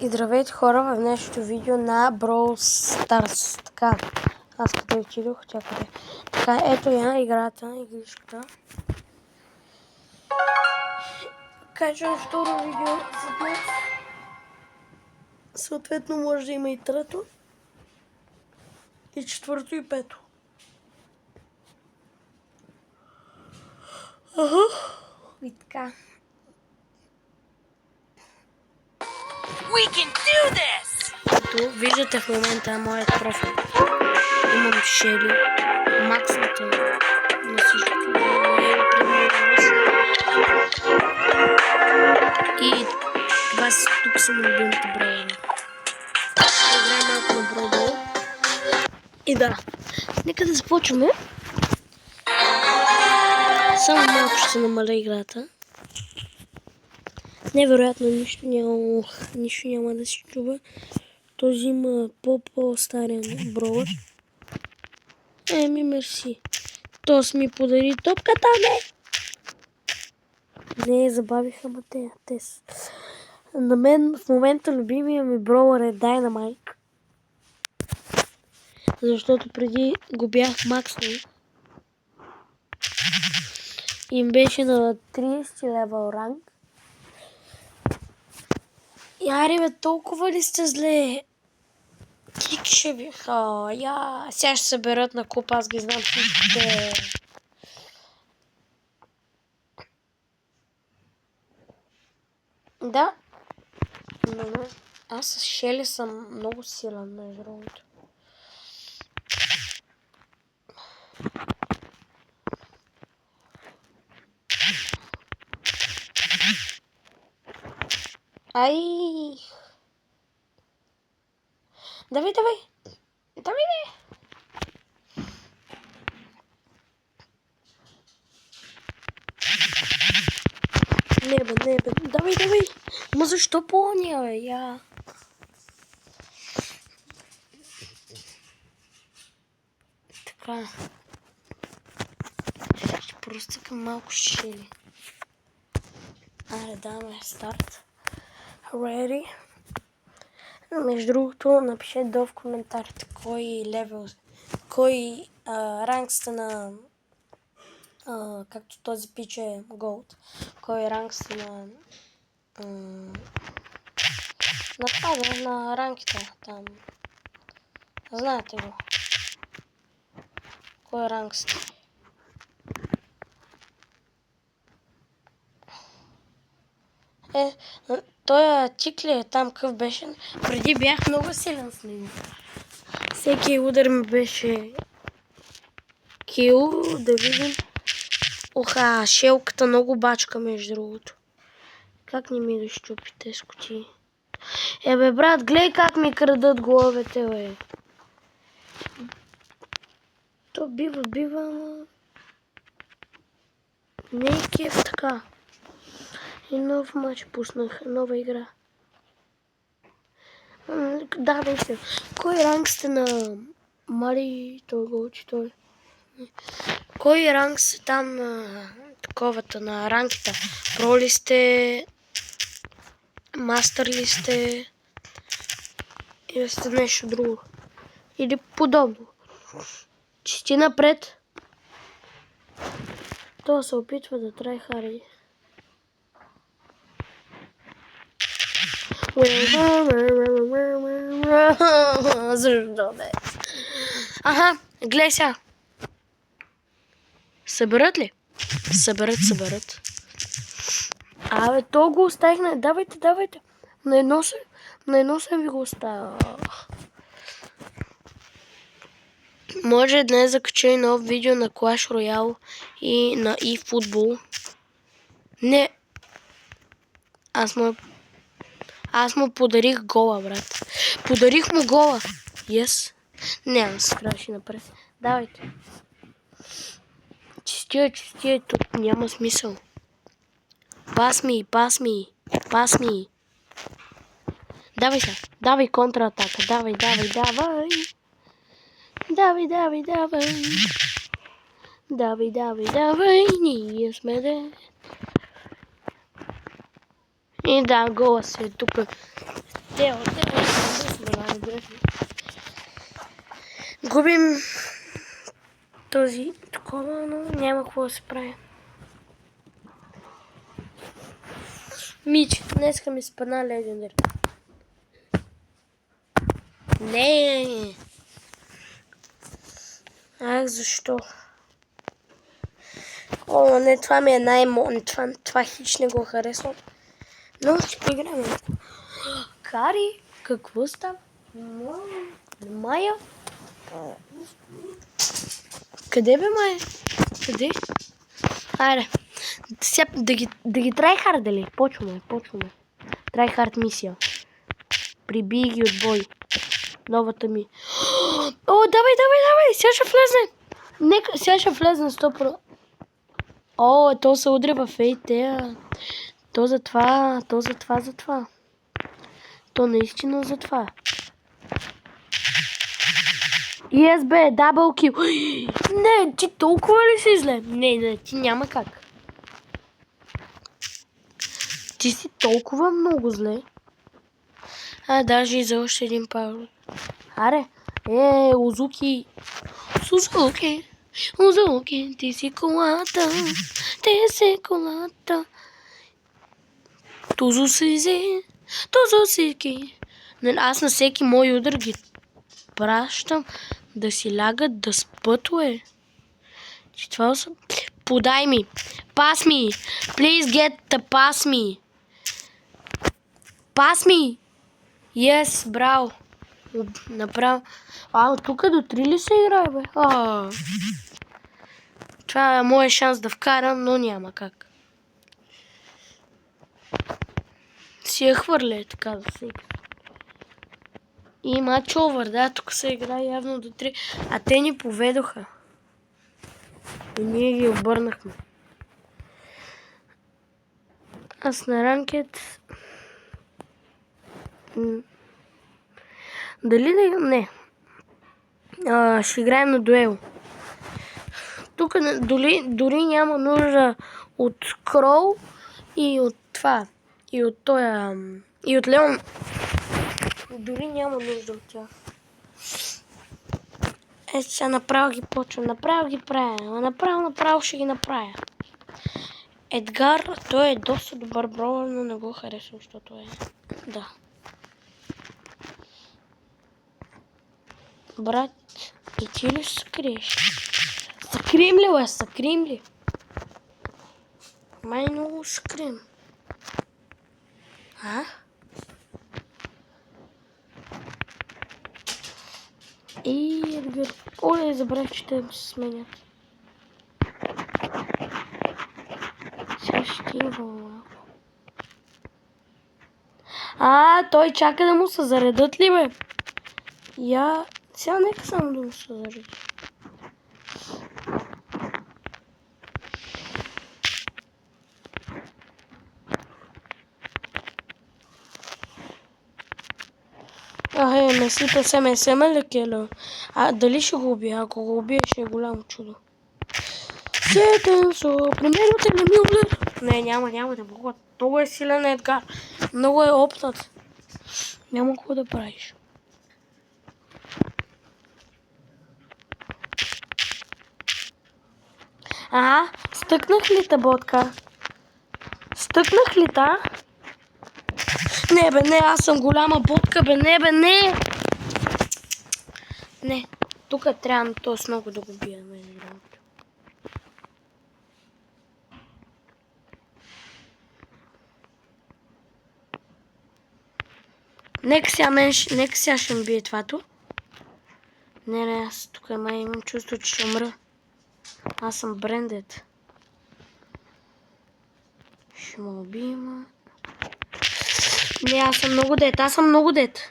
И здравейте хора в днешното видео на Brawl Stars. Така, аз къде отидох, тя къде. Така, ето я играта, игришката. Качвам второ видео за днес. Съответно може да има и трето, и четвърто, и пето. И така. We can do this! Ето, виждате в момента моят профил. Имам Шели, максната на всичко. И това тук са на любимите броеве. Играем малко на Brawl. И да, нека да започваме. Само малко ще се намаля играта. Невероятно нищо няма да се чува. Този има по-старен броуър. Мерси. Тос ми подари топката, не забавиха, ма те са. На мен в момента любимия ми броуър е Dynamite. Защото преди го бях макснал. Им беше на 30 левел ранг. Яри бе, толкова ли сте зле? Кик ще биха. Сега ще се берат на куп, аз ги знам всичките. Да. Аз с Шели съм много силен, между другото. Ай! Давай! Не бе, давай! Ма защо по-ония, бе, я? Така. Ще простъкам малко Шели. Аре, даваме старт. Ready? Между другото, напишете долу в коментарите кой левел, кой ранг сте на, както този пич е Gold, кой ранг сте на това, на ранките там. Знаете го. Кой ранг сте? Той Тикли е там, къв беше. Преди бях много силен с него. Всеки удар ми беше кил, да видим. Оха, шелката много бачка, между другото. Как не ми да щупите с кутии? Бе, брат, гледай как ми крадат головете, бе. То бива, ама... Не е кеф така. И нов матч пуснах, нова игра. Да, наистина. Кой ранг сте на Мари, той го учи той? Кой ранг сте там на таковата, на ранките? Про ли сте? Мастър ли сте? Или сте нещо друго? Или подобно? Чести напред. То се опитва да трайхари. Защо бе? Аха, гледай сега. Съберат ли? Съберат. Абе, то го оставих на... Давайте. На едно съм ви го оставил. Може днес да кача и нов видео на Clash Royale и на eFootball. Не. Аз му подарих гола, брат. Подарих му гола. Yes. Не, аз се краши напред. Давайте. Чистия, тук няма смисъл. Пас ми. Давай сега. Давай контратака. Давай. Давай. Ние сме де. И да, гола си е тук. Тело, губим този такова, но няма какво да се прави. Мич, днеска ми спадна легендар. Не. Ах, защо? О, не, това ми е най-мон. Това хич не го харесвам. Но ще поиграем. Кари, какво става? Майя? Къде бе, Майя? Къде? Айде. Сега да ги трайхардали. Почваме. Трайхард мисия. Прибий ги от бой. Новата ми. О, давай. Сега ще влезне. Нека, сега ще влезне 100%. О, то се удря в ейте. То затова. То наистина затова. Yes, бе, дабл кил. Не, ти толкова ли си зле? Не, ти няма как. Ти си толкова много зле. Даже и за още един пауър. Аре, Узуки. Узуки, ти си колата. Тузо си ки. Аз на всеки мой удар ги пращам да си лягат да спът, Че това са... Подай ми. Pass me. Please get the pass me. Pass me. Yes, браво. Направо. От тук до 3 ли се играе, бе? Това е моят шанс да вкарам, но няма как. Си я хвърля, така да се игра. И матч овър, да, тук се играе явно до 3. А те ни поведоха. И ние ги обърнахме. Аз на ранкет... Дали да... Не. Ще играем на дуел. Тук дори няма нужда от Крол и от това. И от тоя... И от Леон. Дори няма нужда от тях. Сега направо ги почвам. Направо ги правя. Направо ще ги направя. Едгар, той е доста добър броуър, но не го харесвам, защото е... Да. Брат, и ти ли ще се криеш? Съкрием ли, съкрием ли? Май много съкрием. И Едгар... Оле, забравих, че те се сменят. Сега ще има... Той чака да му се заредат ли, бе? Сега нека само да му се зареди. Месита се ме лекела. Дали ще го убия? Ако го убие, ще е голямо чудо. Примерно не ми облед. Не, няма да мога. Много е силен Едгар. Много е опнат. Няма какво да правиш. Стъкнах ли та, ботка? Стъкнах ли та? Не, бе, не, аз съм голяма ботка, бе, не! Не, тук трябва този много да го бия, между другото. Нека сега ще ми бие твато. Не, аз тук май имам чувство, че ще умра. Аз съм брендед. Ще му убием. Не, аз съм много дет.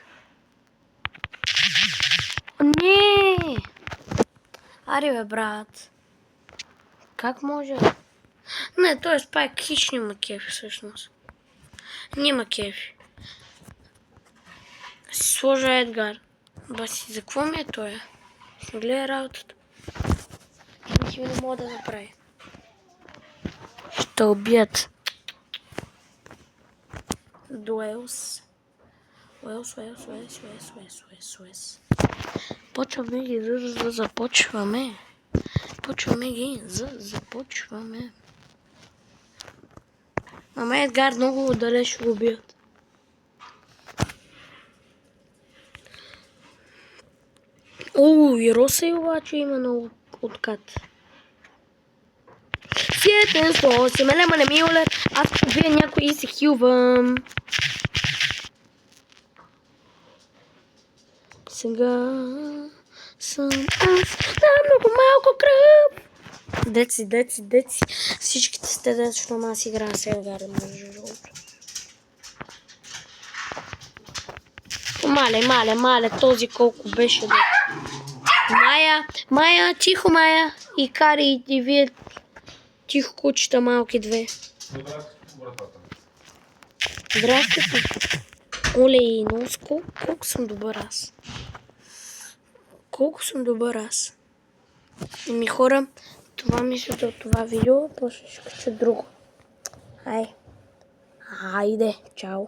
Не! Аре, бе, брат. Как може? Не, той Спайк хич няма кефи, всъщност. Няма кефи. Си сложа Едгар. Баси, за какво ми е той? Ще гледа работата. Ничего не мога да направи. Ще убият. до Уелс. Уелс. Почваме ги, започваме. Започваме. Ама Едгар много далеч ще го бият. И Росей обаче има много откат. Сиетенство, си ме не ми оле, аз побия някой и се хилвам. Сега съм аз на много малко кръв. Деци. Всичките сте деца, но аз играя с Едгар, между другото. Мале, този колко беше да. Майя, тихо Майя. И Кари, и вие тихо кучета малки две. Здрасти. Оле, колко съм добър аз. Еми хора, това мислите от това видео, после ще кача друго. Хайде, чао.